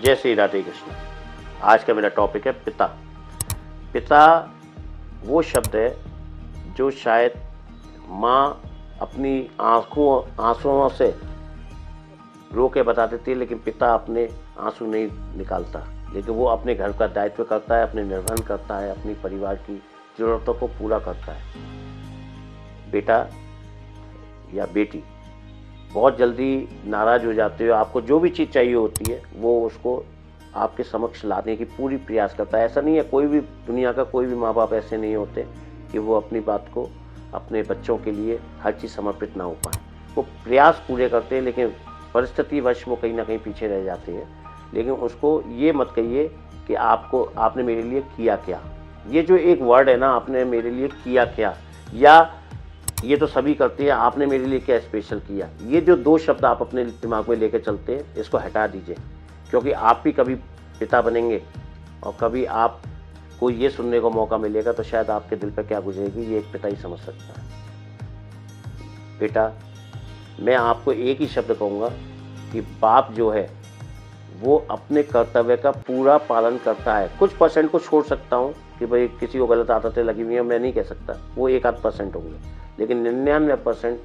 जय श्री राधे कृष्ण। आज का मेरा टॉपिक है पिता। पिता वो शब्द है जो शायद माँ अपनी आंसुओं से रो के बता देती है, लेकिन पिता अपने आंसू नहीं निकालता, लेकिन वो अपने घर का दायित्व करता है, अपने निर्वहन करता है, अपनी परिवार की ज़रूरतों को पूरा करता है। बेटा या बेटी बहुत जल्दी नाराज़ हो जाते हो, आपको जो भी चीज़ चाहिए होती है वो उसको आपके समक्ष लाने की पूरी प्रयास करता है। ऐसा नहीं है, कोई भी दुनिया का कोई भी माँ बाप ऐसे नहीं होते कि वो अपनी बात को अपने बच्चों के लिए हर चीज़ समर्पित ना हो पाए। वो प्रयास पूरे करते हैं, लेकिन परिस्थितिवश वो कहीं ना कहीं पीछे रह जाते हैं। लेकिन उसको ये मत कहिए कि आपने मेरे लिए किया क्या। ये जो एक वर्ड है ना, आपने मेरे लिए किया क्या, या ये तो सभी करते हैं, आपने मेरे लिए क्या स्पेशल किया, ये जो दो शब्द आप अपने दिमाग में लेकर चलते हैं, इसको हटा दीजिए। क्योंकि आप भी कभी पिता बनेंगे और कभी आपको ये सुनने को मौका मिलेगा तो शायद आपके दिल पर क्या गुजरेगी ये एक पिता ही समझ सकता है। बेटा, मैं आपको एक ही शब्द कहूँगा कि बाप जो है वो अपने कर्तव्य का पूरा पालन करता है। कुछ परसेंट को छोड़ सकता हूँ कि भाई किसी को गलत आदतें लगी हुई हैं, मैं नहीं कह सकता, वो 1-8% होंगे, लेकिन 99%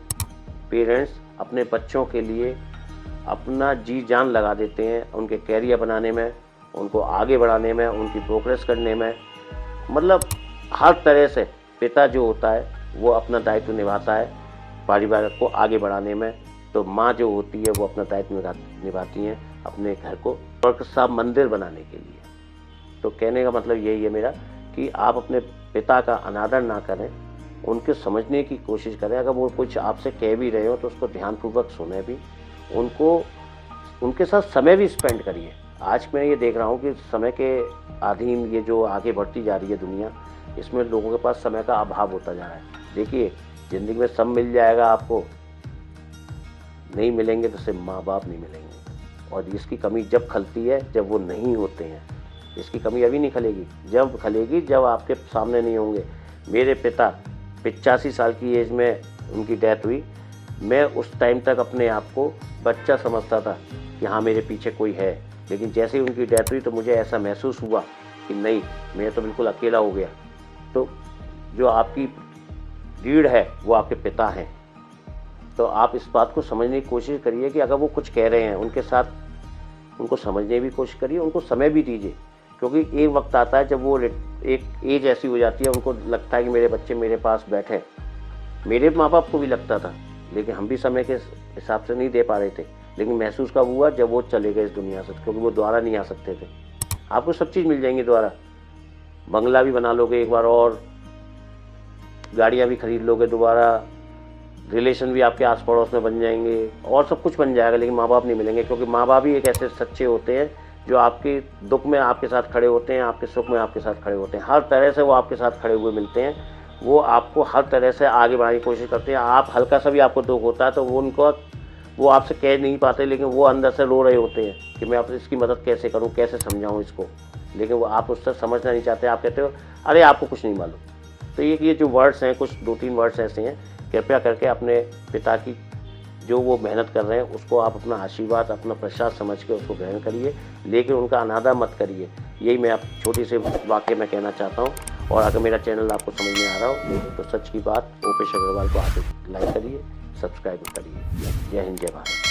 पेरेंट्स अपने बच्चों के लिए अपना जी जान लगा देते हैं, उनके कैरियर बनाने में, उनको आगे बढ़ाने में, उनकी प्रोग्रेस करने में। मतलब हर तरह से पिता जो होता है वो अपना दायित्व निभाता है परिवार को आगे बढ़ाने में। तो माँ जो होती है वो अपना दायित्व निभाती हैं अपने घर को स्वर्ग सा मंदिर बनाने के लिए। तो कहने का मतलब यही है मेरा कि आप अपने पिता का अनादर ना करें, उनके समझने की कोशिश करें। अगर वो कुछ आपसे कह भी रहे हो तो उसको ध्यानपूर्वक सुने भी, उनके साथ समय भी स्पेंड करिए। आज मैं ये देख रहा हूँ कि समय के अधीन ये जो आगे बढ़ती जा रही है दुनिया, इसमें लोगों के पास समय का अभाव होता जा रहा है। देखिए, ज़िंदगी में सब मिल जाएगा, आपको नहीं मिलेंगे तो सिर्फ माँ बाप नहीं मिलेंगे। और इसकी कमी जब खलती है जब वो नहीं होते हैं। इसकी कमी अभी नहीं खलेगी, जब खलेगी जब आपके सामने नहीं होंगे। मेरे पिता 85 साल की एज में उनकी डेथ हुई। मैं उस टाइम तक अपने आप को बच्चा समझता था कि हाँ मेरे पीछे कोई है, लेकिन जैसे ही उनकी डेथ हुई तो मुझे ऐसा महसूस हुआ कि नहीं, मैं तो बिल्कुल अकेला हो गया। तो जो आपकी रीढ़ है वो आपके पिता हैं। तो आप इस बात को समझने की कोशिश करिए कि अगर वो कुछ कह रहे हैं उनके साथ उनको समझने की कोशिश करिए, उनको समय भी दीजिए। क्योंकि एक वक्त आता है जब वो एक एज ऐसी हो जाती है, उनको लगता है कि मेरे बच्चे मेरे पास बैठे। मेरे माँ बाप को भी लगता था, लेकिन हम भी समय के हिसाब से नहीं दे पा रहे थे। लेकिन महसूस कब हुआ, जब वो चले गए इस दुनिया से, क्योंकि वो दोबारा नहीं आ सकते थे। आपको सब चीज़ मिल जाएंगी दोबारा, बंगला भी बना लोगे एक बार, और गाड़ियाँ भी खरीद लोगे दोबारा, रिलेशन भी आपके आस पड़ोस में बन जाएंगे, और सब कुछ बन जाएगा, लेकिन माँ बाप नहीं मिलेंगे। क्योंकि माँ बाप ही एक ऐसे सच्चे होते हैं जो आपके दुख में आपके साथ खड़े होते हैं, आपके सुख में आपके साथ खड़े होते हैं। हर तरह से वो आपके साथ खड़े हुए मिलते हैं। वो आपको हर तरह से आगे बढ़ाने की कोशिश करते हैं। आप हल्का सा भी आपको दुख होता है तो वो आपसे कह नहीं पाते, लेकिन वो अंदर से रो रहे होते हैं कि मैं आप इसकी मदद कैसे करूं, कैसे समझाऊं इसको। लेकिन वो आप उससे समझना नहीं चाहते। आप कहते हो अरे आपको कुछ नहीं मालूम। तो ये जो वर्ड्स हैं, कुछ 2-3 वर्ड्स ऐसे हैं, कृपया करके अपने पिता की जो वो मेहनत कर रहे हैं उसको आप अपना आशीर्वाद, अपना प्रसाद समझ के उसको ग्रहण करिए, लेकिन उनका अनादर मत करिए। यही मैं आप छोटी से वाक्य में कहना चाहता हूँ। और अगर मेरा चैनल आपको समझ में आ रहा हो तो सच की बात ओपेश अग्रवाल को आगे लाइक करिए, सब्सक्राइब करिए। जय हिंद, जय भारत।